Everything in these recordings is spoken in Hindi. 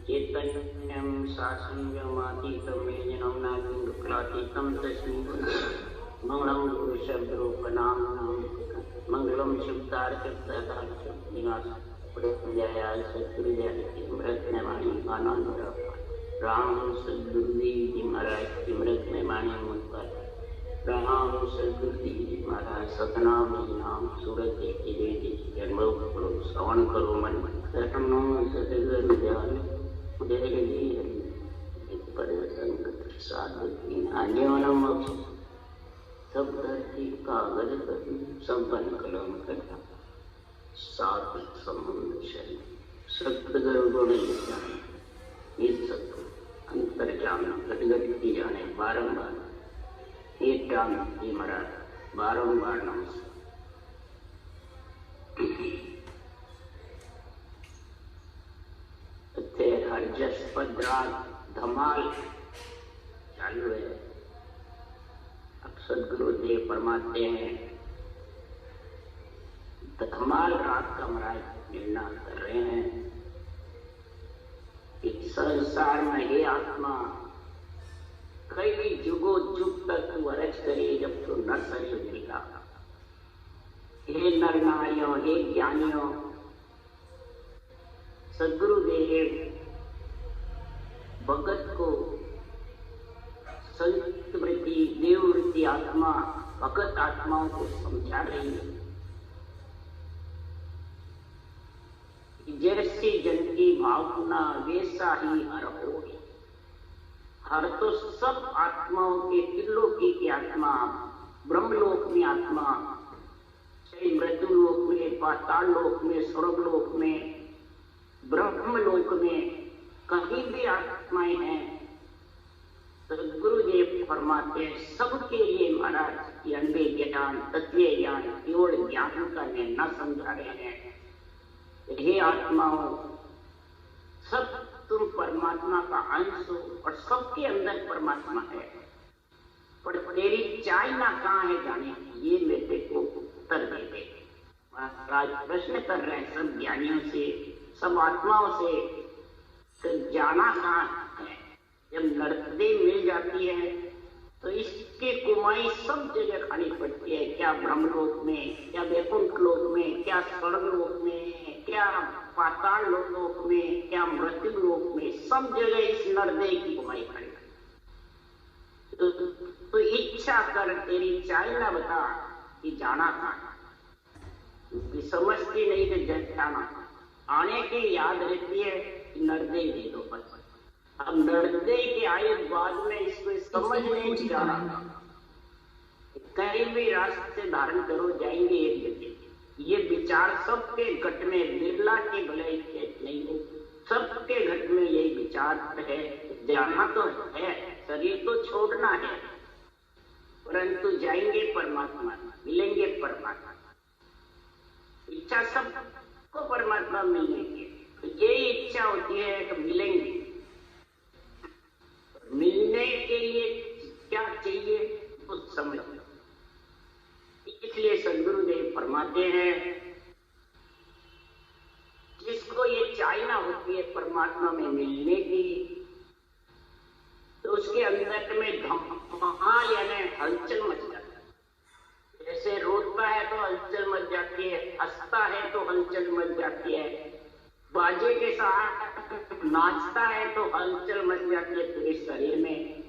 चैतन्यं शासनव्यमातीतं नागुक्लातीतं तस्मै मंगलम गुरुशब्दरूपनाम्नां मंगलम शुद्धार्थविनाश प्रत्यायाय सद्गुरुदयाल मृत में वाणी आनंद राम सद्गुरुदेव जी महाराज की मृत में वाणी मुझपर राम सद्गुरुदेव जी महाराज सतनाम नाम सूरत के देवी जन्म करो श्रवण करो मन कर्म सतगुरुदयाल परिवर्तन साधु आजीवनम सब धरती कागज कभी संपन्न कलम करता सात्विक संबंध शरीर सत्य गुण ज्ञान ये सत्य अंतर जाना घटघट की जाने बारंबार एक जान की मरा बारंबार नमस्कार। हर जस पदरात धमाल चालू है। अब सदगुरुदेव फरमाते हैं धमाल रात का महाराज निर्णय कर रहे हैं कि संसार में हे आत्मा कई जुगों जुग तक तू अरज करे जब तू नर शरीर मिला। हे नर नारियों हे ज्ञानियों सदगुरुदेव भगत को संत वृत्ति देववृत्ति आत्मा भगत आत्माओं को समझा रही है। जैसी जन की भावना वैसा ही हर हो। हर तो सब आत्माओं के त्रिलोकी की आत्मा ब्रह्मलोक में आत्मा चाहे मृत्युलोक में पाताल लोक में स्वर्गलोक में ब्रह्मलोक में कहीं भी आत्माएं हैं तो गुरुदेव फरमाते हैं सबके लिए महाराज ये अन्य ज्ञान तत्वीय ज्ञान केवल ज्ञान का न समझा रहे हैं। हे आत्माओं सब तुम परमात्मा का अंश हो और सबके अंदर परमात्मा है पर तेरी चाइना कहाँ है जाने ये मेरे को उत्तर दे दे। महाराज प्रश्न कर रहे हैं सब ज्ञानियों से सब आत्माओं से तो जाना कहाँ है। जब नरदे मिल जाती है तो इसके कुमाई सब जगह खानी पड़ती है। क्या ब्रह्मलोक में क्या वैकुंठ लोक में क्या स्वर्ग लोक में क्या पाताल लोक में क्या मृत्यु लोक में सब जगह इस नरदे की कुमाई खानी तो इच्छा कर तेरी चाइना बता कि जाना कहाँ समझती नहीं तो जाना आने की याद रहती है नरदे दे दो बस। अब नरदे के आए बाद में इसको समझ नहीं जा रहा। कहीं भी रास्ते धारण करो जाएंगे एक जगह। ये विचार सबके घट में बिरला के भले नहीं हो सबके घट में यही विचार है। जाना तो है शरीर तो छोड़ना है परंतु जाएंगे परमात्मा मिलेंगे परमात्मा। इच्छा सबको परमात्मा मिलने की यही इच्छा होती है कि मिलेंगे। मिलने के लिए क्या चाहिए कुछ समझ इसलिए सदगुरुदेव फरमाते हैं जिसको ये चाहना होती है परमात्मा में मिलने की तो उसके अंदर में धमाल यानी हलचल मच जाती है। जैसे रोता है तो हलचल मच जाती है हंसता है तो हलचल मच जाती है बाजे के साथ नाचता है तो हलचल मच जाती है पूरे शरीर में।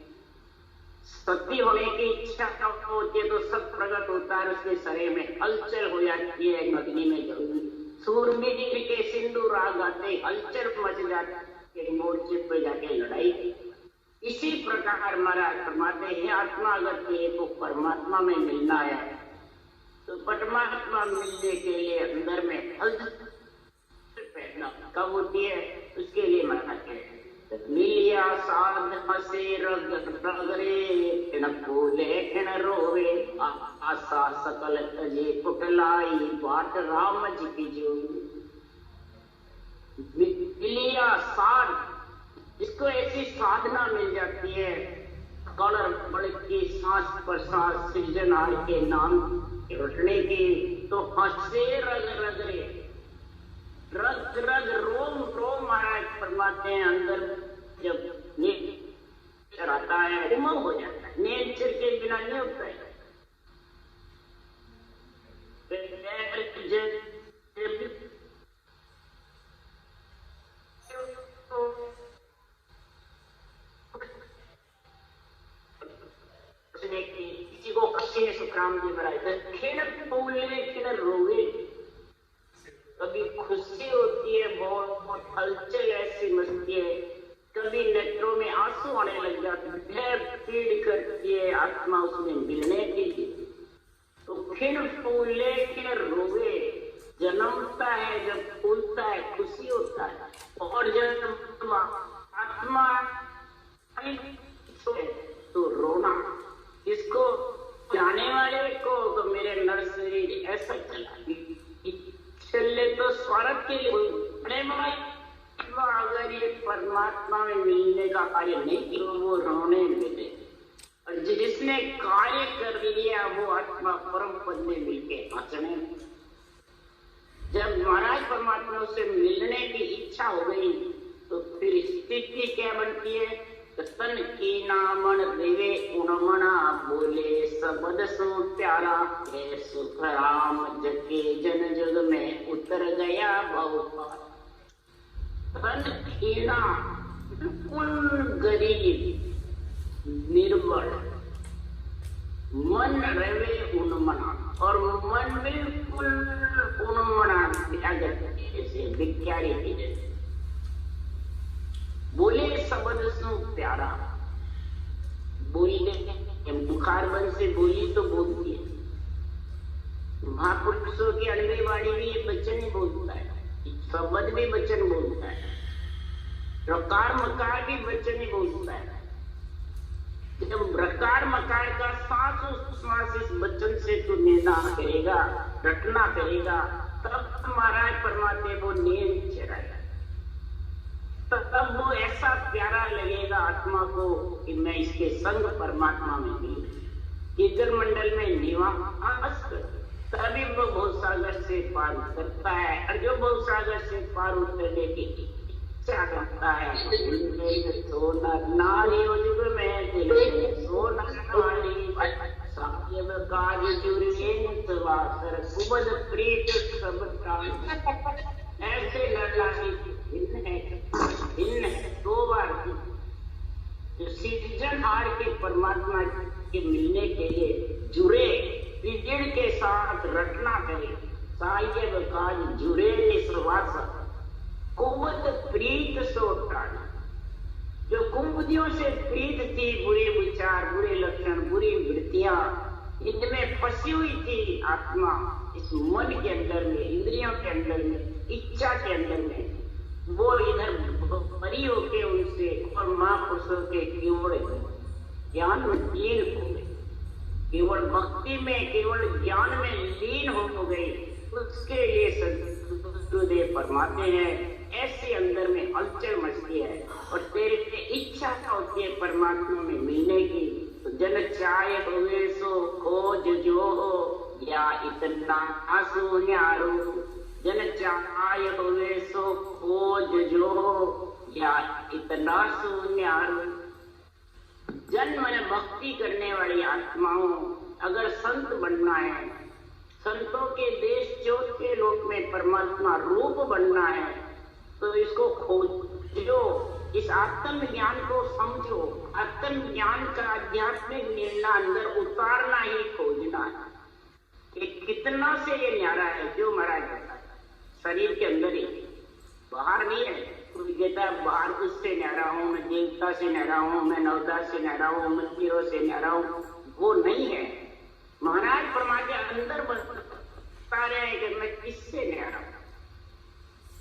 सती होने की इच्छा होती है तो सब प्रकट होता है उसके शरीर में हलचल हो जाती है। अग्नि में जरूरी सूरमीर के सिंधु राग आते हलचल मच जाती है मोर्चे पे जाके लड़ाई। इसी प्रकार महाराज फरमाते हैं आत्मा अगर तेरे को परमात्मा में मिलना है तो परमात्मा मिलने के लिए अंदर में हलचल कब होती है उसके लिए महाराज मिलिया साध हसे रगरे न बोले न रोवे आशा सकल तजे कुटलाई बाट राम जी की जो मिलिया साध जिसको ऐसी साधना मिल जाती है, कलर बड़े की सांस प्रश्वास सृजनहार के नाम रटने की, तो हंसे रग रग रे, रग रग रोम रोम महाराज फरमाते हैं, अंदर जब नेचर आता है उमंग हो जाता है, नेचर के बिना नहीं होता है। किसी को कशी ने सुखराम जी बनाए, खिड़ फूले खिड़ रोवे, कभी खुशी होती है, बहुत हलचल ऐसी मचती है, कभी नेत्रों में आंसू आने लग जाते हैं, पीड़ करती है आत्मा उसमें मिलने के लिए। तो खिड़ फूले खिड़ रोवे, जन्मता है जब फूलता है खुशी होता है, और जब आत्मा तो रोना। इसको जाने वाले को तो मेरे नर शरीर ऐसा चला, चले तो स्वार्थ के लिए, अगर ये परमात्मा में मिलने का कार्य नहीं किया वो रोने मिले, और जिसने कार्य कर लिया वो आत्मा परम पद में मिलके हंसने। जब महाराज परमात्मा से मिलने की इच्छा हो गई तो फिर स्थिति क्या बनती है, तन की नामन देवे उनमना बोले सबद सो प्यारा है, सुख राम जके जन जग में उतर गया बहुपार। तन कीना बिल्कुल गरीब निर्बल, मन रवे उन्मना, और मन बिल्कुल उन्मना जैसे भिखारी की जैसे, बोले शब्द सो प्यारा, बोलने बुखार बन से बोली तो बोलती है, महापुरुषों की अड़वे वाणी भी ये वचन ही बोलता है, शब्द भी वचन बोलता है, रकार मकार भी वचन ही बोलता है। जब रकार मकार का सांस इस वचन से तू निर्णय करेगा, रटना करेगा, तब महाराज परमात्मा वो नियम चलाएगा, तब वो ऐसा प्यारा लगेगा आत्मा को कि मैं इसके संग परमात्मा में मिलूं, कीर्तन मंडल में निवास कर, तभी वो भवसागर से पार उतरता है। और जो भवसागर से पार उतरने की इच्छा करता है, सोना नारी युग में दिल सोना नारी काज जुर्वासर कुबद प्रीत सब प्राण, ऐसे लड़ाई भिन्न है दो बार जो सृजनहार के परमात्मा के मिलने के लिए जुड़े, विजड़ के साथ रटना करे, साहिब काज जुड़े निश्वास कुबद प्रीत सो प्राण। जो कुंभदियों से प्रीत थी, बुरे विचार, बुरे लक्षण, बुरी वृत्तियां, इनमें फंसी हुई थी आत्मा, इस मन के अंदर में, इंद्रियों के अंदर में, इच्छा के अंदर में, वो इधर बरी होके उनसे और महापुरुषों के केवल ज्ञान में लीन हो गई, केवल भक्ति में, केवल ज्ञान में लीन हो गई। उसके लिए सद्गुरुदेव फरमाते हैं, ऐसे अंदर में हलचल मचती है और तेरे इच्छा होती है परमात्मा में मिलने की, तो जन चाहे हुए सो खोज जो हो, या इतना आंसू न्यारो, जन चाहे हुए सो खोज जो हो, या इतना सुन्यारो। जन मन भक्ति करने वाली आत्माओं, अगर संत बनना है, संतों के देश चौथे लोक में परमात्मा रूप बनना है, तो इसको खोजो, इस आत्म ज्ञान को समझो। आत्म ज्ञान का आध्यात्मिक निर्णय अंदर उतारना ही खोजना है कि कितना से ये न्यारा है जो मरा जाता है शरीर के अंदर ही, बाहर नहीं है। कोई कहता है बाहर उससे न्यारा हूं, मैं देवता से न्यारा हूं, मैं नवदास से न्यारा हूं, मंदिरों से न्यारा हूं, वो नहीं है। महाराज परमात्मा अंदर बता रहे हैं कि मैं किससे न्यारा हूं।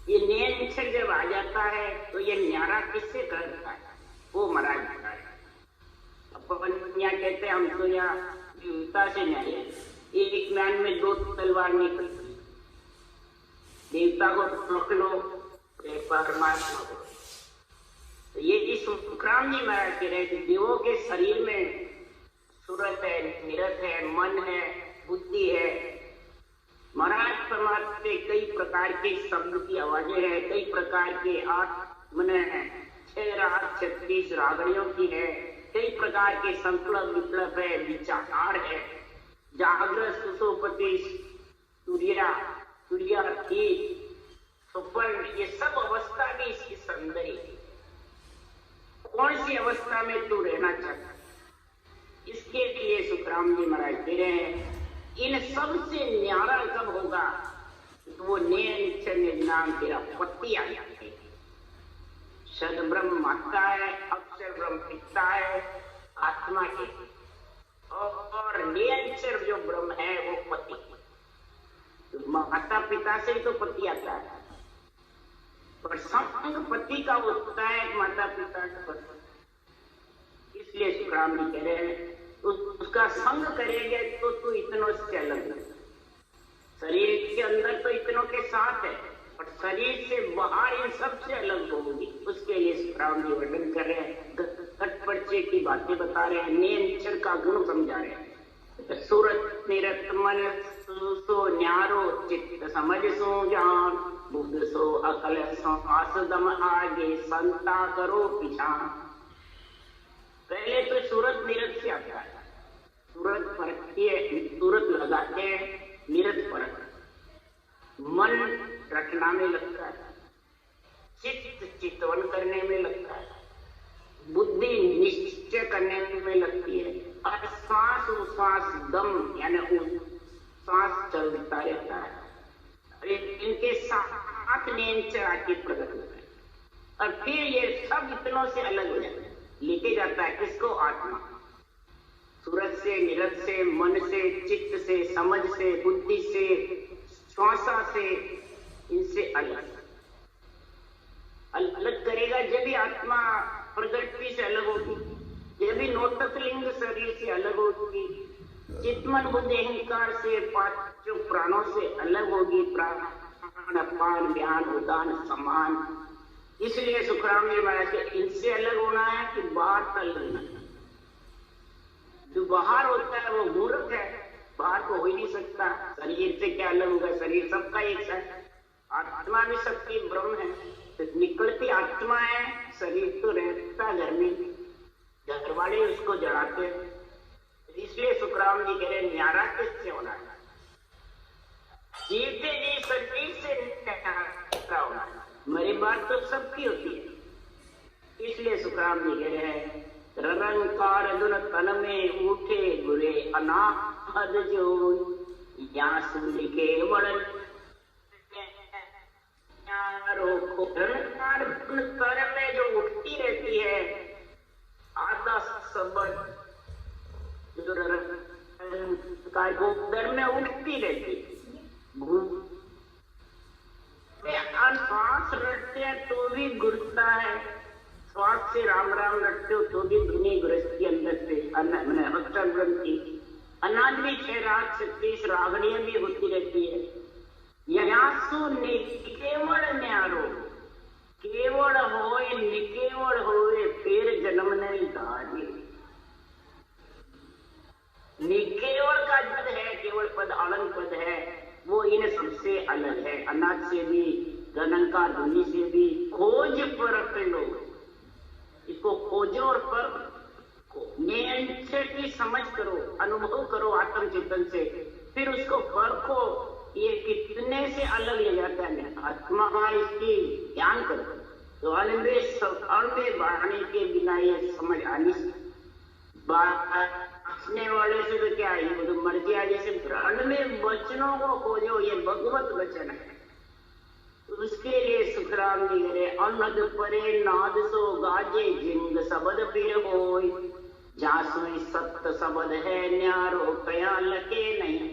ये नियंत्रण जब आ जाता है तो ये न्यारा किससे करता है, वो महाराज बता रहे हैं। अपन यहाँ कहते हैं हम तो यहाँ देवता से न्यारे, एक म्यान में दो तलवार निकलती, देवता को पकड़ लो, परमात्मा को। तो ये इस सुखराम जी महाराज कह रहे थे देवों के शरीर में सूरत है, निरत है, मन है, बुद्धि है। महाराज परमात्मा से कई प्रकार के शब्द की आवाजें हैं, कई प्रकार के आत्मन है, 6 राग 36 रागणियों की है, कई प्रकार के संकल्प विकल्प है, विचार है, जागृत सुसोपति सूर्यार्थी सुपर्ण, ये सब अवस्था भी इसकी सौंदर्य। कौन सी अवस्था में तू रहना चाहता, इसके लिए सुखराम जी महाराज कह रहे हैं इन सबसे न्यारा कब होगा तो वो नाम तेरा पति आ जाते। सद ब्रह्म माता है, अक्षर ब्रह्म पिता है आत्मा के, और नियंचर जो ब्रह्म है वो पति। तो माता पिता से ही तो पति आता है, पर संग पति का होता है माता पिता का पति। इसलिए सुखराम जी कह रहे हैं उसका संग करेंगे तो तू इतनों से अलग है। शरीर के अंदर तो इतनों के साथ है, और शरीर से बाहर इन सबसे अलग होगी। उसके लिए सुखराम जी वर्णन कर रहे हैं, घटपड़चे की बातें बता रहे हैं, नियंत्रण का गुण समझा रहे हैं। सूरत निरत मन सो न्यारो चित्त समझ सो जान, बुद्ध सो अकल सो आसदम आगे संता करो पिछान। पहले तो सूरत निरत से आता है, सूरत परखती है, सूरत लगाते हैं, निरत परख। मन रटना में लगता है, चित्त चितवन करने में लगता है, बुद्धि निश्चय करने में लगती है, और श्वास उश्वास दम यानी श्वास चलता रहता है। इनके साथ नियंत्रण आके प्रकट होता है, और फिर ये सब इतनों से अलग हो जाता है, लेके जाता है किसको? आत्मा। सूरत से, निरत से, मन से, चित्त से, समझ से, बुद्धि से, श्वासा से, इनसे अलग अलग करेगा जब भी आत्मा प्रगति से अलग होगी, जब भी नोटक लिंग शरीर से अलग होगी, चित्तमन बुद्धि अहंकार से, पांचों प्राणों से अलग होगी, प्राण अपान ज्ञान उदान समान। इसलिए सुखराम जी महाराज के इनसे अलग होना है कि बाहर का लगना है। जो बाहर होता है वो मूर्ख है, बाहर को हो ही नहीं सकता। शरीर से क्या अलग होगा, शरीर सबका एक है, आत्मा भी सबकी ब्रह्म है, तो निकलती आत्मा है, शरीर तो रहता घर में, घर वाले उसको जड़ाते। इसलिए सुखराम जी कह रहे न्यारा किससे होना है? जीते जी शरीर से न्यारा होना है। मेरी बात तो सबकी होती है। इसलिए सुखराम जी कह रहे हैं रंकार दुन तन में उठे बुरे अनाहद जो या सुन के बड़न तन में जो उठती रहती है आधा सबद जो दर में उठती रहती है, श्वास रटते हैं तो भी गुरता है, श्वास से राम राम रटते हो तो भी दुनिया गृहस्थी अंदर से अक्षर ग्रंथि अनाज भी 6 राग 36 रागणियां भी होती रहती है। यहां निकेवल न्यारो केवल होए निकेवल होए फिर जन्म नहीं धारे। निकेवल का पद है, केवल पद अलग पद है, वो इन सबसे अलग है। अनाज से भी, गणंकार ध्वनि से भी। खोज परख लो, इसको खोजो और पर नियंत्रण की समझ करो, अनुभव करो आत्म चिंतन से, फिर उसको परखो ये कितने से अलग ले जाता है आत्मा का। इसकी ज्ञान करो तो अनबे बढ़ाने के बिना ये समझ आनी बाँचने वाले से तो क्या है, वो तो मर गया। जैसे प्राण में वचनों को खोजो, ये भगवत वचन है। उसके लिए सुखराम जी करे अनद परे नाद सो गाजे जिंग शब्द फिर होय, जहाँ सुई सत्य शब्द है न्यारो कया लके नहीं।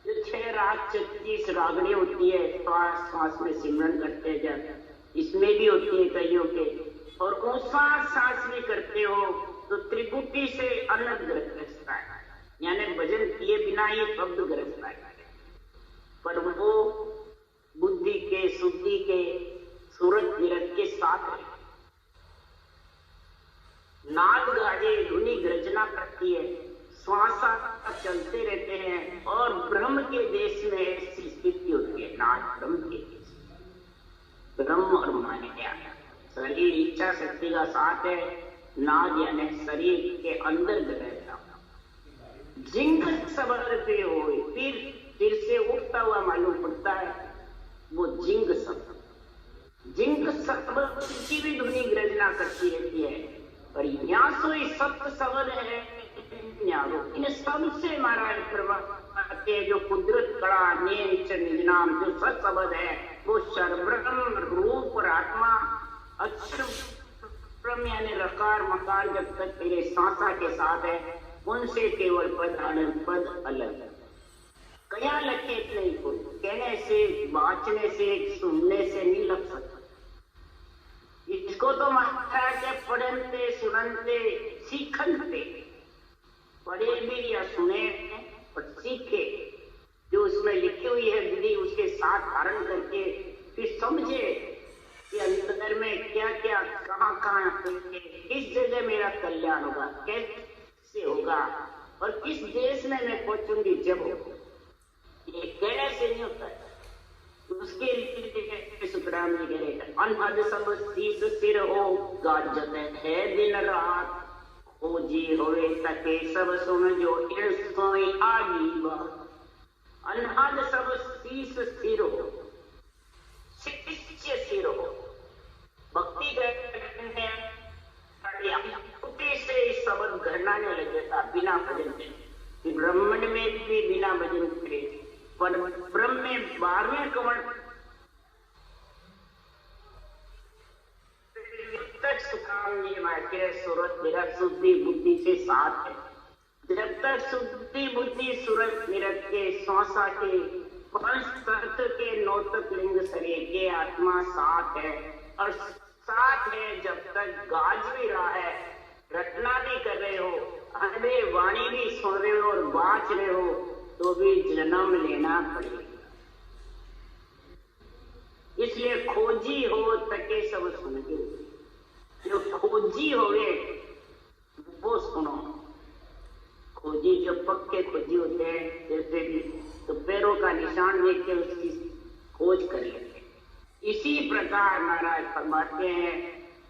जो 6 राग 36 रागणी होती है, श्वास श्वास में सिमरन करते जाते, इसमें भी होती है कईयों के, और उस सांस में करते हो तो त्रिपुटी से अलग ग्रस्त है, यानी भजन किए बिना ही शब्द ग्रस्त है। पर वो बुद्धि के, शुद्धि के, सूरत निरत के साथ है। नाद गाजे, धुनी गर्जना करती है, श्वासा चलते रहते हैं और ब्रह्म के देश में ऐसी स्थिति होती है। नाद ब्रह्म के देश, ब्रह्म और माया, शरीर इच्छा शक्ति का साथ है। नाद यानी शरीर के अंदर रहता जिंग सबर पे हो, फिर से उठता हुआ मालूम पड़ता है, वो जिंग सबर। जिंग सबर की भी धुनी गर्जना करती रहती है। और यहाँ सोई सप्त सबर है, इन सबसे महाराज प्रभाते जो कुदरत कड़ा नेच निजनाम जो सत शब्द है, वो सर्वब्रह्म रूप और आत्मा अक्षर ब्रह्म यानी रकार मकार जब तक तेरे सांसा के साथ है, उनसे केवल पद अलग, पद अलग। कया लखेत नहीं कोई, कहने से, बाँचने से, सुनने से नहीं लग सकता। इसको तो महाराज के पढ़ते सुनते सीखते, पढ़े भी या सुने और सीखे, जो उसमें लिखी हुई है विधि उसके साथ धारण करके फिर समझे कि अंदर में क्या क्या कहाँ किस जगह मेरा कल्याण होगा, कैसे होगा और किस देश में मैं पहुंचूंगी जब होगा। ये कहने से नहीं होता है। उसके लिए सुखराम जी कह रहे अनहद सब शीश सिर हो गाजत है दिन रात, खोजी होवे तके सब सुन जो सोई आगी बात। अनहद सब शीश सिर हो, शिष्य सिर हो, भक्ति करते हैं से शब्द घरनाने लग जाता बिना भजन के। ब्राह्मण में भी बिना भजन करे, पर ब्रह्म में 12वें कमल तक सुखाम जी मायके सूरत मेरा शुद्धि बुद्धि से साथ है। जब तक शुद्धि बुद्धि सूरत निरत के श्वासा के पंच तत्व के नौतक लिंग शरीर के आत्मा साथ है। और साथ है जब तक गाज भी रहा है, रटना भी कर रहे हो, अरे वाणी भी सुन रहे हो और बाँच रहे हो, तो भी जन्म लेना पड़ेगा। इसलिए खोजी हो तके सब सुनगे, जो खोजी होवे वो सुनो। खोजी जो पक्के खोजी होते हैं, जैसे भी तो पैरों का निशान देख के उसकी खोज कर लेते हैं। इसी प्रकार महाराज फरमाते हैं,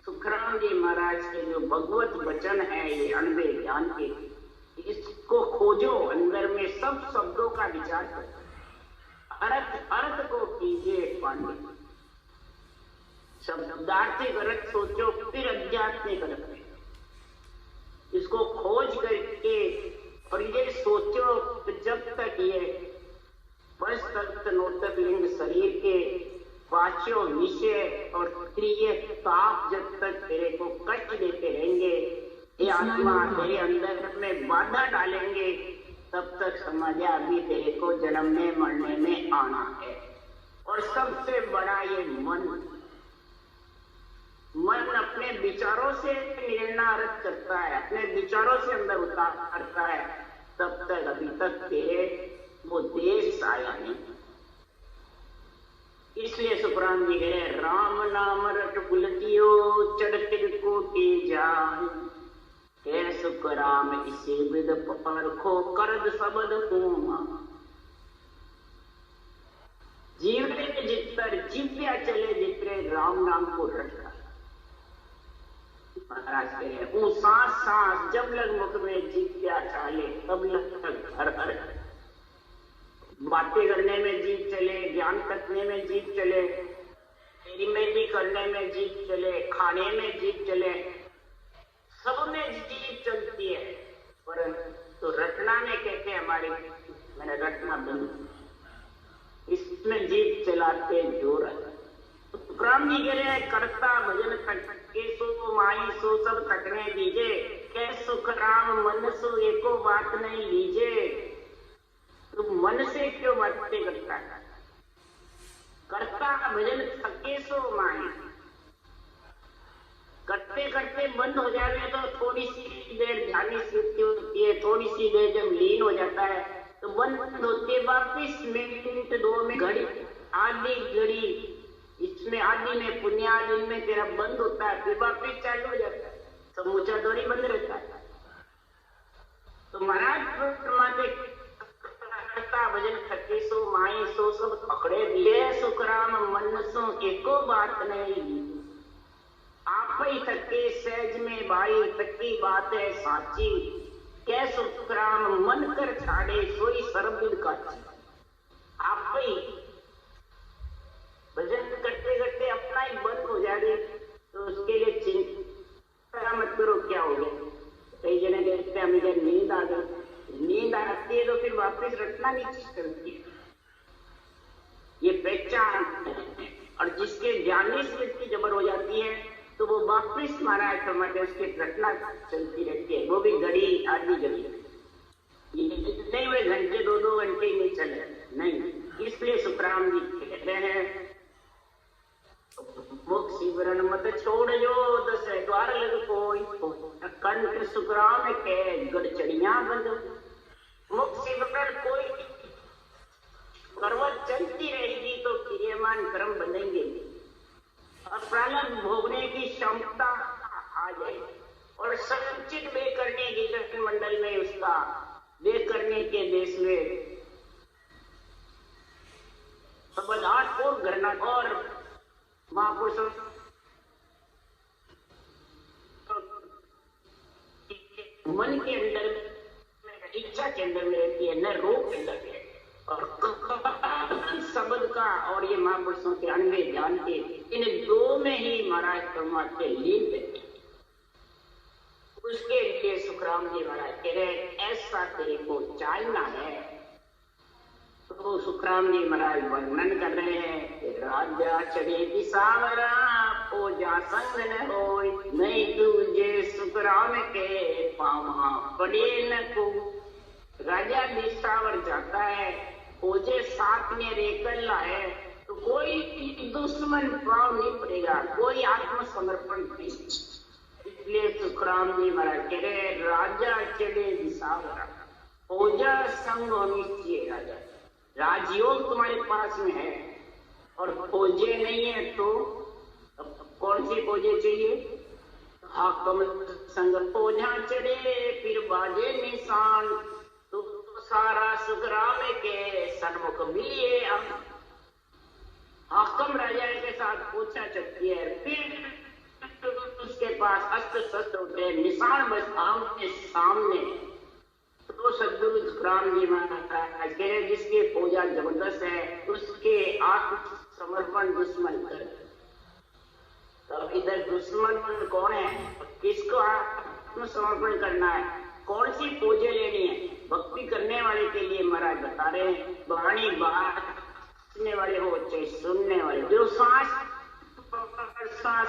सुखराम जी महाराज के जो भगवत वचन है ये अनबे ज्ञान के, इसको खोजो, अंदर में सब शब्दों का विचार करो, अर्थ को कीजिए पांडित्य। शब्दार्थिक अर्थ सोचो, फिर अध्यात्मिक अर्थ। इसको खोज करके और ये सोचो कि जब तक ये पंच नोतक लिंग शरीर के पांचों विषय और क्रिय ताप जब तक तेरे को कष्ट देते रहेंगे, ये आत्मा तेरे अंदर में बाधा डालेंगे, तब तक समझा अभी तेरे को जन्मने मरने में आना है। और सबसे बड़ा ये मन अपने विचारों से निर्णय करता है, अपने विचारों से अंदर उतारता है, तब तक अभी तक तेरे वो देश आया नहीं। इसलिए सुखराम जी कह रहे राम नाम रट बुलटियो चढ़ कोटि जान, हे सुख राम इसे विद परखो करद सबद होमा। जीवने जितर जीव्या चले जितरे राम नाम को रटता। महाराज कह रहे वो सांस सांस जब लग मुख में जीव्या चाले, तब लग हर हर। बातें करने में जीव चले, ज्ञान करने में जीव चले, मेरी करने में जीव चले, खाने में जीव चले, सब में जीव चलती है। पर तो रटना में कहते हैं हमारे, मैंने रटना बंद, इसमें जीव चलाते जोर है। तो ब्रह्म जी कह रहे हैं करता भजन करके सो माई सो सब तकने दीजे, कै सुख राम मन सो एको बात नहीं लीजे। तो मन से क्यों बातें करता है? करता भजन थके सो माई, करते करते बंद हो जाए तो थोड़ी सी देर ध्यान स्थिति होती है, थोड़ी सी देर जब लीन हो जाता है तो बंद होती है, वापिस मिनट 2 में घड़ी आधी घड़ी इसमें आदि में पुण्य आदि में तेरा बंद होता है, फिर वापिस चालू हो जाता है, समूचा दौरी बंद रहता है। तो महाराज परमात्मा भजन थके सो माई सो सब पकड़े दिए, सुखराम मन सो एको बात नहीं, आप ही थके सहज में भाई तकी बात है साची, कै सुखराम मन कर छाड़े सोई सर्वविद काची। आप ही भजन करते करते अपना ही बंद हो जाए तो उसके लिए चिंता मत करो क्या हो गया। कई जने देखते हैं हमें नींद आ गई, नींद आती है तो फिर वापस रटना नहीं करती है, ये पहचान। और जिसके ज्ञानी स्मृति जबर हो जाती है तो वो वापस महाराज फरमाते उसके रटना चलती रहती है, वो भी घड़ी आधी घड़ी, नहीं वे घंटे 2-2 घंटे ही नहीं चले नहीं। इसलिए सुखराम जी कहते हैं मुख शिवरण मत छोड़ जो 10 द्वार लग कोई, कंठ सुखराम के गड़चड़ियां बंद। मुख शिवरण कोई पर्वत चलती रहेगी तो क्रियमान कर्म बनेंगे और प्रारब्ध भोगने की क्षमता आ जाए और संचित वे करने की दर्शन मंडल में उसका वे करने के देश में सबदार और घरना और महापुरुषों मन के अंदर इच्छा के अंदर में रहती है, न रोग के अंदर है। और शब्द का और ये महापुरुषों के अनवे ज्ञान के इन दो में ही महाराज परमात्मा लीन रहते। उसके लिए सुखराम जी महाराज कह रहे ऐसा तेरे को जानना है। तो सुखराम जी महाराज वर्णन कर रहे हैं, राजा चढ़े दिसावरा पूजा संग न होय, नहीं तुझे सुखराम के पावा पड़े न को। राजा दिसावर जाता है, पूजे साथ में रेकर लाए तो कोई दुश्मन पाव नहीं पड़ेगा, कोई आत्मसमर्पण नहीं। इसलिए सुखराम जी महाराज कह रहे राजा चढ़े दिसावरा पूजा संग होनी चाहिए। राजा राजयोग तुम्हारे पास में है और पूजे नहीं है तो कौन सी पूजे चाहिए? हाकम संग पूजा चढ़े फिर बाजे निशान, तो सारा सुखराम के सन्मुख मिलिए। हाकम राजा के साथ पूछा चलती है, फिर उसके पास अस्त्र शस्त्र उठे, निशान बस आमने सामने। तो सदगुरु सुखराम जी महाराज कह रहे जिसकी पूजा जबरदस्त है उसके आत्म समर्पण दुश्मन कर। तो इधर दुश्मन कौन है, किसको आत्म समर्पण करना है, कौन सी पूजा लेनी है? भक्ति करने वाले के लिए महाराज बता रहे हैं, वाणी बातने वाले हो चाहे सुनने वाले, जो सांस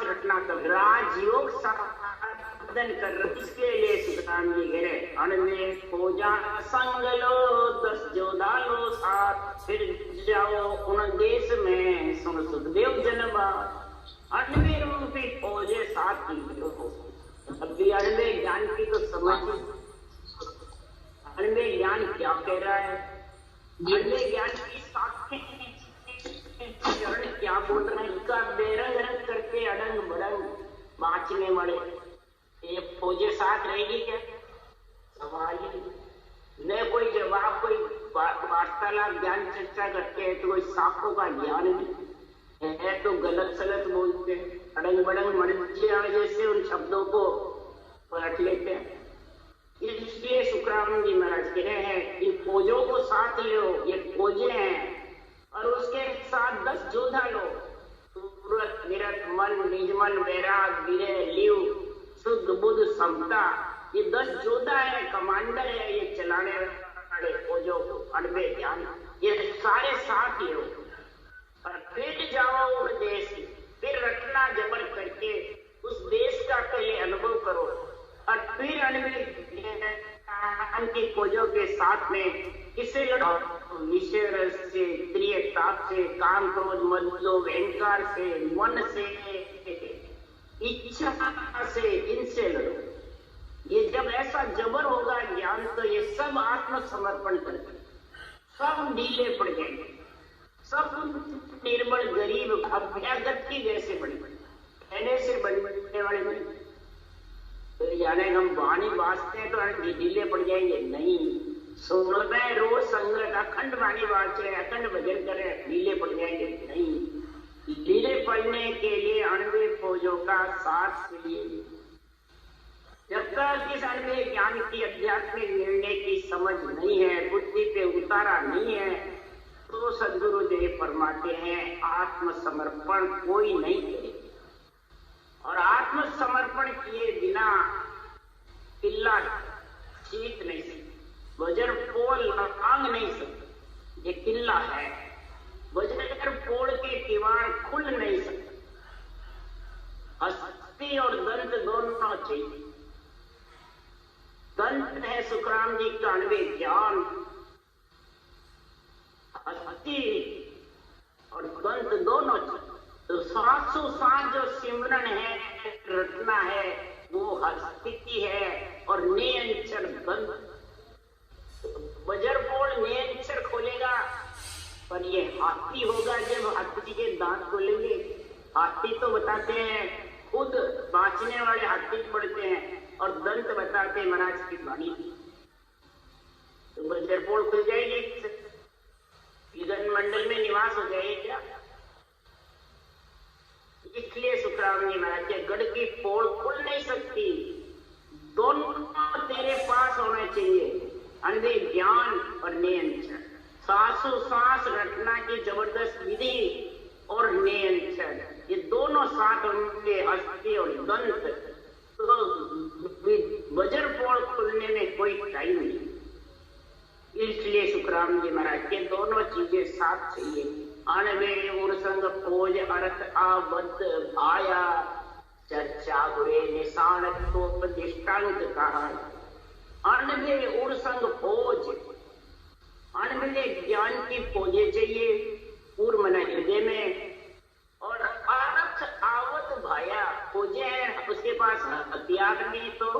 रटना कर राजयोग साधन कर रहे, इसके लिए सुखराम जी कह रहे अनवे पूजा संग लो 10 जोधा लो साथ, फिर जाओ उन देश में सुन सुखदेव जनबाद। अनवे रूपी पूजे साथ लो। अभी अनवे ज्ञान की तो समझ, अनवे ज्ञान क्या कह रहा है, अनवे ज्ञान की साथ चरण क्या बोल रहे हैं, इसका बेरंग रंग करके अडंग बड़ंग बाँचने वाले ये फौजे साथ रहेगी क्या? सवाल ही न कोई जवाब, कोई वार्तालाप ज्ञान चर्चा करते हैं तो कोई सांपों का ज्ञान नहीं है तो गलत सलत बोलते हैं, अडंग बड़ंग मर्जियां जैसे उन शब्दों को पलट लेते हैं। इसलिए सुखराम जी महाराज कह रहे हैं इन फौजों को साथ लो, ये फौजे हैं और उसके साथ 10 जोधा लो, सूरत निरत मन निजमन वैराग विरय लिव शुद्ध बुद्ध समता, ये 10 जोधा है, कमांडर है ये चलाने वाले फौजों को, अनवे ज्ञान, ये सारे साथ ही हो। और फिर जाओ उस देश, फिर रटना जबर करके उस देश का पहले अनुभव करो और फिर अनवे की फौजों के साथ में किसे लड़ो? विषय रस से, प्रिय ताप से, काम क्रोध मद लोभ अहंकार से, मन से, इच्छा से, इनसे लड़ो। ये जब ऐसा जबर होगा ज्ञान तो ये सब आत्मसमर्पण करके सब ढीले पड़ जाएंगे, सब निर्बल गरीब अभ्यागत की जैसे बड़ी कहने से बनने वाले बड़ी तो जाने हम वाणी बाजते हैं तो ढीले पड़ जाएंगे, नहीं। सुनते हैं रोज संगत अखंड वाणी बाजे अखंड भजन करें, ढीले पड़ जाएंगे, नहीं। ढीले पड़ने के लिए अणवे फौजों का साथ चाहिए। जब तक इस अणवे ज्ञान की आध्यात्मिक निर्णय की समझ नहीं है, बुद्धि पे उतारा नहीं है, तो सदगुरुदेव फरमाते हैं आत्मसमर्पण कोई नहीं करे। और आत्मसमर्पण किए बिना किल्ला जीत नहीं सकते, वज्र पोल आंग नहीं सकते। ये किल्ला है, वज्र पोल के किवाड़ खुल नहीं सकते। हस्ती और दंत दोनों चाहिए। दंत है सुखराम जी का अणवे ज्ञान, हस्ती और दंत दोनों चाहिए। तो सांसों सांस जो सिमरन है, रटना है, वो हस्ती है और नियंचर दंत। वज्रपोल नियंचर खोलेगा, पर ये हाथी होगा जब हाथी के दांत खोलेंगे। हाथी तो बताते हैं खुद बांचने वाले हाथी पड़ते हैं, और दंत बताते हैं महाराज की वाणी। तो वज्रपोल खुल जाएगी, विगन मंडल में निवास हो जाएगी क्या? इसलिए सुखराम जी महाराज के गढ़ की पोल खुल नहीं सकती। दोनों तेरे पास होना चाहिए, अणवे ज्ञान और नियंत्रण। सांसों सांस रटना की जबरदस्त विधि और नियंत्रण, ये दोनों साथ होंगे, हस्ती और दंत। तो वज्र पोल खुलने में कोई टाइम नहीं। इसलिए सुखराम जी महाराज के दोनों चीजें साथ चाहिए। अणवे उर्संग फौज अर्थ आबद्ध आया, चर्चा गुरे निशान तो दृष्टांत कहा। अणवे उर्संग फौज, अणवे ज्ञान की फौजें चाहिए पूर्व मन हृदय में, और अर्थ आवत भाया फौजें हैं उसके पास हथियार नहीं तो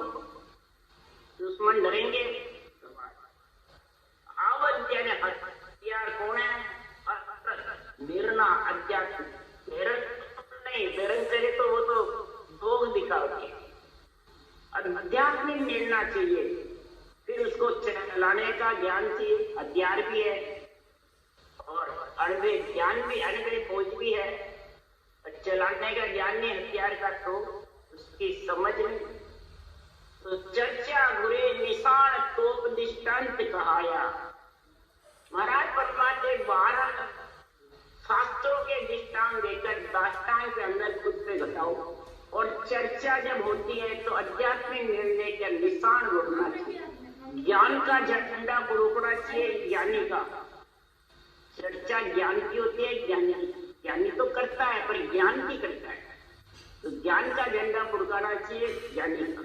दुश्मन डरेंगे। आवत यानी हथियार कौन है? निर्णा अध्यात्म नहीं, बेरंग करे तो वो तो भोग दिखाओगे। आध्यात्मिक निर्णय चाहिए, फिर उसको चलाने का ज्ञान चाहिए, हथियार भी है, और अणवे ज्ञान भी, अणवे फौज भी है। चलाने का ज्ञान नहीं, हथियार का तो उसकी समझ नहीं। तो चर्चा गुरे निशान तोप दृष्टांत कहाया। महाराज परमात्मा 12 शास्त्रों के दृष्टांत देकर दाष्टांग के अंदर खुद पे घटाओ। और चर्चा जब होती है तो आध्यात्मिक निर्णय का निशान उड़ना चाहिए, ज्ञान का झंडा उड़ना चाहिए। ज्ञानी का चर्चा ज्ञान की होती है, ज्ञानी तो करता है पर ज्ञान की करता है, तो ज्ञान का झंडा फुड़काना चाहिए ज्ञानी का।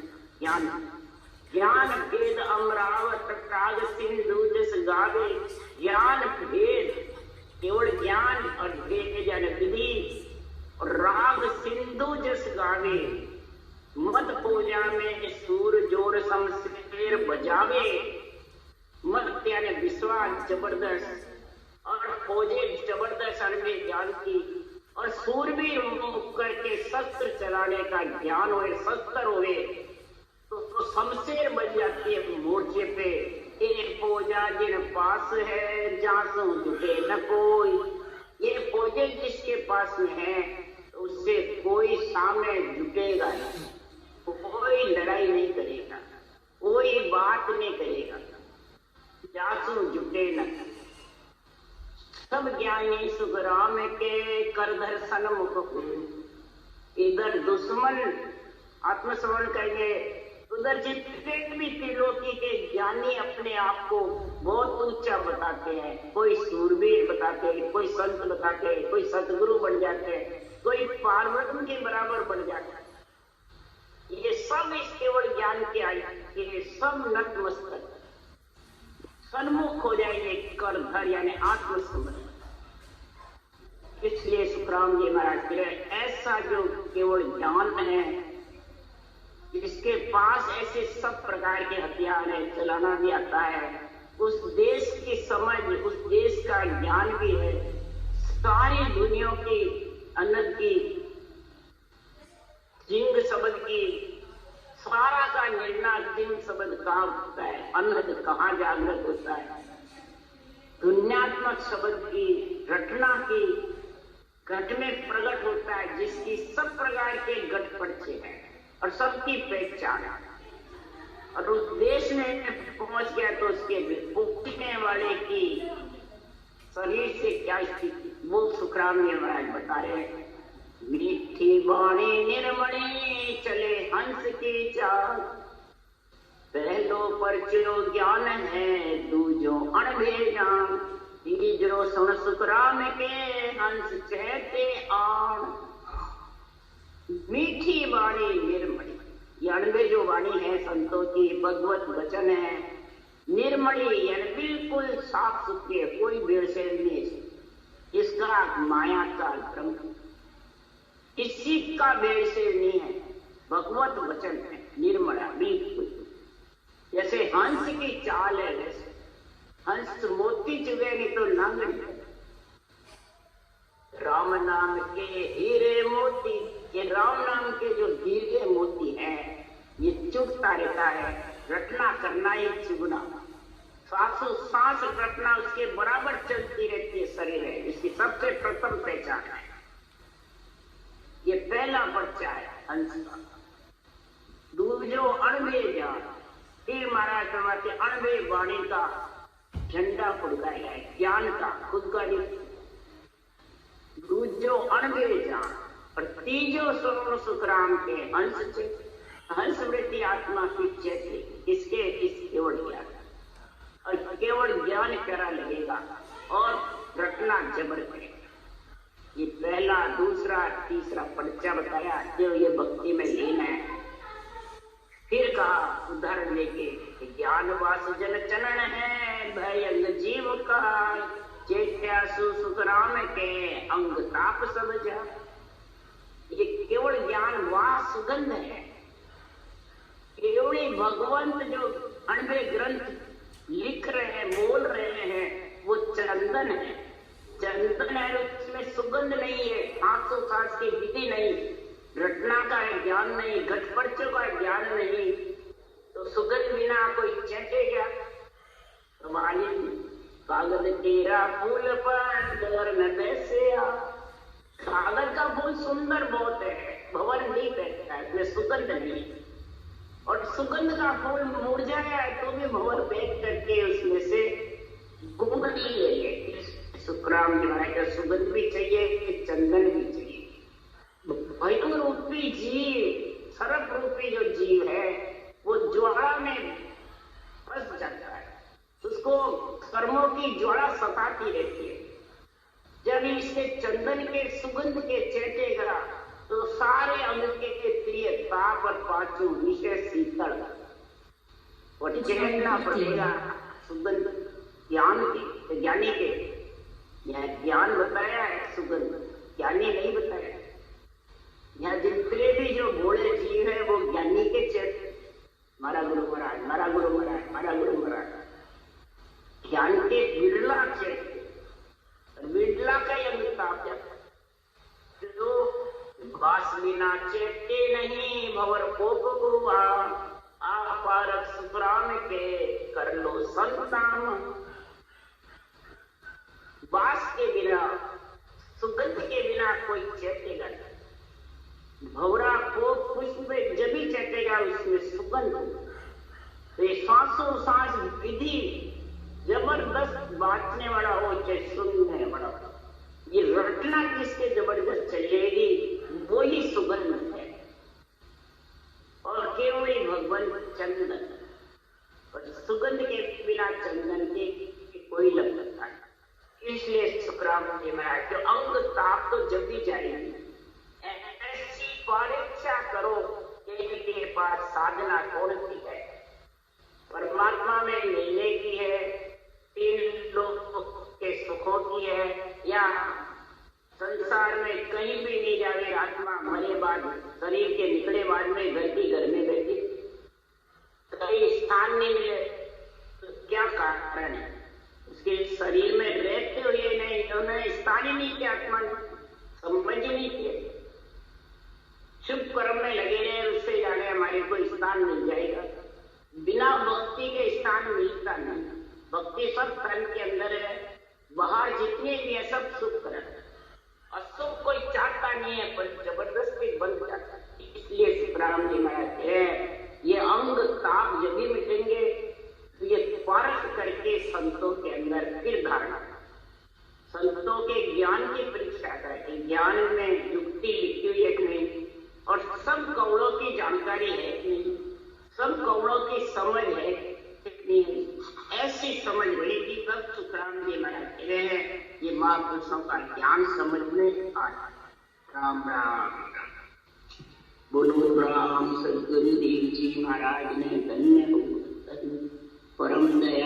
ज्ञान भेद अमरावत काग सिंधु जस गावे। ज्ञान भेद केवल ज्ञान और भेद जाने विधि, और राग सिंधु जस गावे। मत पूजा में सूर जोर शमशेर बजावे। मत यानी विश्वास जबरदस्त, और फौजे जबरदस्त अणवे ज्ञान की, और सूरवीर करके शस्त्र चलाने का ज्ञान हो, शस्त्र होवे तो शमशेर बज जाती है मोर्चे पे। एक फौजा जिन पास है जासू जुटे न कोई। ये फौजे जिसके पास में है तो उससे कोई सामने जुटेगा नहीं, कोई लड़ाई नहीं करेगा, कोई बात नहीं करेगा, जासू जुटे न। सब ज्ञानी सुखराम के करधर सन्मुख हुए। इधर दुश्मन आत्मस्मरण करेंगे, उधर जितने भी त्रिलोकी के ज्ञानी अपने आप को बहुत ऊंचा बताते हैं। कोई सूरवीर बताते हैं, कोई संत बताते हैं, कोई सतगुरु बन जाते हैं, कोई पार्वती के बराबर बन जाता है। ये सब इस केवल ज्ञान के आए, ये सब नतमस्तक सन्मुख हो जाएंगे, करधर यानी आत्मस्मरण। इसलिए सुखराम जी महाराज के ऐसा जो केवल ज्ञान है, जिसके पास ऐसे सब प्रकार के हथियार है, चलाना भी आता है, उस देश की समझ, उस देश का ज्ञान भी है, सारी दुनिया की अनंत की जिंग शब्द की सारा का निर्णय जिंग शब्द कहाँ होता है, अनंत कहाँ जागृत होता है। दुनियात्मक शब्द की रचना की घट में प्रकट होता है, जिसकी सब प्रकार के घट पर्चे हैं और सबकी पहचान है। और उस देश में पहुंच गया तो उसके पूछने वाले की शरीर से क्या स्थिति, वो सुखराम ने महाराज बता रहे हैं। मीठी वाणी निर्मणी चले हंस की चाल, पहलो परचो ज्ञान है दूजो अणभेजान, तीजरो सुन सुखराम के हंस चहते आन। मीठी वाणी निर्मली, ये अणबे जो वाणी है संतों की, भगवत वचन है। निर्मली यानी बिल्कुल साफ सुथरी है, कोई भेड़सेड़ नहीं है। इसका माया का ब्रह्म किसी का भेड़सेड़ नहीं है, भगवत वचन है, निर्मला बिल्कुल। जैसे हंस की चाल है, वैसे हंस मोती चुगे नहीं तो नांगड़ी। राम नाम के हीरे मोती, ये राम नाम के जो हीरे मोती हैं, ये चुगता रहता है। रटना करना ही चुगना, सांसों सांस रटना उसके बराबर चलती रहती है शरीर है। इसकी सबसे प्रथम पहचान है, ये पहला पर्चा है हंस का। दूजो अणबे जान, फिर महाराज फरमाते अणबे वाणी का झंडा फुड़काया है, ज्ञान का, खुद का नहीं। दूजो अणबे जान और तीजो स्वर्ण सुखराम के हंस से हंस वृत्ति आत्मा की चैत्य, इसके इस केवल ज्ञान और केवल ज्ञान करा लगेगा और रटना जबर करेगा। ये पहला, दूसरा, तीसरा पर्चा बताया जो ये भक्ति में लीन है। फिर कहा उदाहरण लेके, ज्ञान वास जन चलन है भय जीव का, चेत्यासु सुखराम के अंग ताप सब जा। ये केवल ज्ञान वास सुगंध है, केवल भगवंत जो अणबे ग्रंथ लिख रहे हैं, बोल रहे हैं, वो चंदन है। चंदन है, उसमें सुगंध नहीं है, सांसों सांस की विधि नहीं, रटना का है ज्ञान नहीं, घटपर्चों का ज्ञान नहीं, तो सुगंध बिना कोई चेतेगा। तो कागज तेरा फूल पर डर न कैसे आ। कागज का फूल सुंदर बहुत है, भवन नहीं बैठता है, उसमें सुगंध नहीं। और सुगंध का फूल मुरझाया है तो भी भवन बैठ करके उसमें से गुण ले लेंगे। सुखराम जी महाराज, सुगंध भी चाहिए, चंदन भी चाहिए। भयंकर रूपी जीव, सर्प रूपी जो जीव है, वो ज्वाला में फंस जाता है, उसको कर्मों की ज्वाला सताती रहती है। जब इसके चंदन के सुगंध के चेतेगा तो सारे अंग के प्रिय ताप और पाचू विषय शीतल और चेतना पड़ेगा। सुगंध ज्ञान के, ज्ञानी के, यह ज्ञान बताया है, सुगंध ज्ञानी नहीं बताया। यहाँ जितने भी जो भोले जीव है वो ज्ञानी के चेत, मारा गुरु महाराज, मारा गुरु महाराज, मारा गुरु महाराज, ज्ञान के बिरला चेत, बिरला का यह ताप जो बास बिना चेते नहीं भवर कोप गुआ, आप पारक सुखराम के कर लो संतान। बास के बिना, सुगंध के बिना कोई चेतेगा नहीं। भवरा को पुष्प में जब भी चेतेगा उसमें सुगंध। तो ये सांसों सांस विधि जबरदस्त बांटने वाला हो चाहे सुनने वाला हो, ये रटना किसके जबरदस्त चलेगी, वो ही सुगंध है। और केवल भगवान चंदन, और सुगंध के बिना चंदन के कोई लग सकता है। इसलिए सुखराम जी महाराज जो अंग ताप तो जब भी जाएगी, ऐसी परीक्षा करो कि इनके पास साधना कौन सी है, परमात्मा में मिलने की है, तीन लोग के सुखों की है, या संसार में कहीं भी नहीं जावे। आत्मा मरे बाद, शरीर के निकले बाद में घर की घर में बैठी, कहीं स्थान नहीं मिले, तो क्या कारण है? उसके शरीर में रहते हुए नहीं, उन्होंने स्थान ही नहीं किया, आत्मा ने समझ ही नहीं किया। शुभ कर्म में लगे रहे, उससे जाने हमारे को स्थान मिल जाएगा। बिना भक्ति के स्थान मिलता नहीं। भक्ति सब कर्म के अंदर है, बाहर जितने भी है सब सुख कर्म है। असुख कोई चाहता नहीं है, पर जबरदस्ती बन जाता है। इसलिए सीताराम जी महाराज है, ये अंग ताप जब भी मिटेंगे तो ये पारख करके संतों के अंदर फिर धारणा, संतों के ज्ञान की परीक्षा करके, ज्ञान में युक्ति लिखी हुई है कि नहीं, और सब कौड़ों की जानकारी है कि नहीं, सब कौड़ों की समझ है कि नहीं, ऐसी समझ रहेगी तब सुखराम जी महाराज कह रहे हैं ये महापुरुषों का ज्ञान समझने आया। राम राम। बोलो राम सदगुरुदेव जी महाराज ने धन्य हो, परम दया।